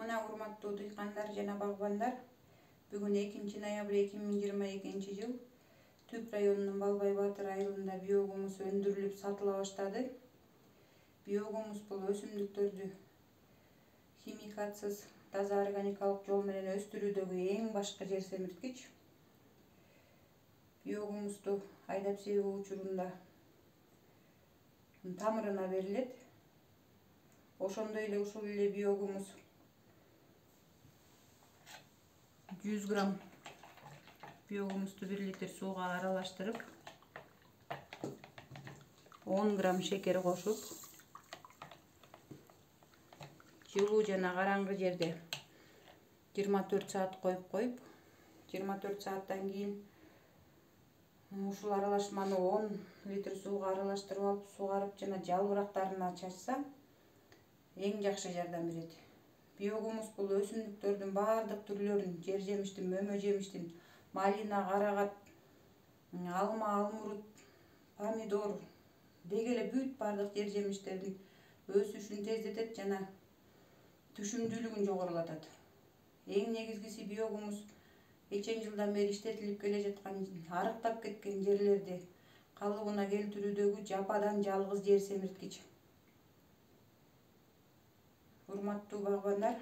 Мына урматтуу дыйкандар жана багбандар, бүгүн 2 ноябрь 2022 жыл Түп районунун Балбай Батыр айылында биогумус өндүрүлүп сатыла баштады. Биогумус бул өсүмдүктөрдү химикатсыз, таза органикалык жол менен өстүрүүдөгү эң башкы жер семирткич. Биогумусту айдап себүү учурунда тамырына берилет. Ошондой эле ушул эле биогумус 100 грамм биогумусту 1 литр сууга аралаштырып, 10 грамм шекер кошуп, жылуу жана караңгы жерде 24 саат коюп, 24 сааттан кийин ушул аралашманы 10 литр сууга аралаштырып алып, сугарып жана жалбырактарына чачса эң жакшы жардам берет. Биогумус бул өсүмдүктөрдүн баардык түрлөрүн, жер жемиштин, мөмө жемиштин, малина, карагат, алма, алмурут, помидор деги эле бүт баардык жер жемиштердин өсүшүн тездетет жана түшүмдүүлүгүн жогорулатат. Эң негизгиси биогумус нечен жылдан бери иштетилип келе жаткан, арыктап кеткен жерлерди калыбына келтирүүдөгү жападан жалгыз жер семирткич. Урматтуу багбандар,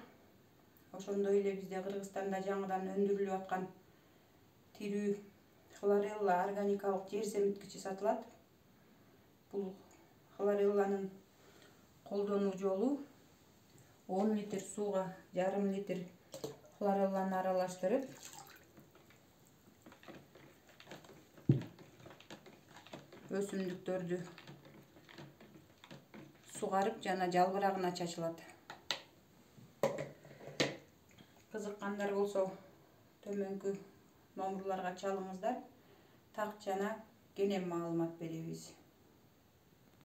ошондой эле бизде Кыргызстанда жаңыдан өндүрүлүп аткан тирүү хлорелла органикалык жер семирткичи сатылат. Бул хлорелланын колдонуу жолу 10 литр сууга жарым литр хлорелланы аралаштырып, өсүмдүктөрдү сугарып жана жалбырагына чачылат. Кызыккандар болсо төмөнкү номурларга чалыңыздар. Так жана кенен маалымат беребиз.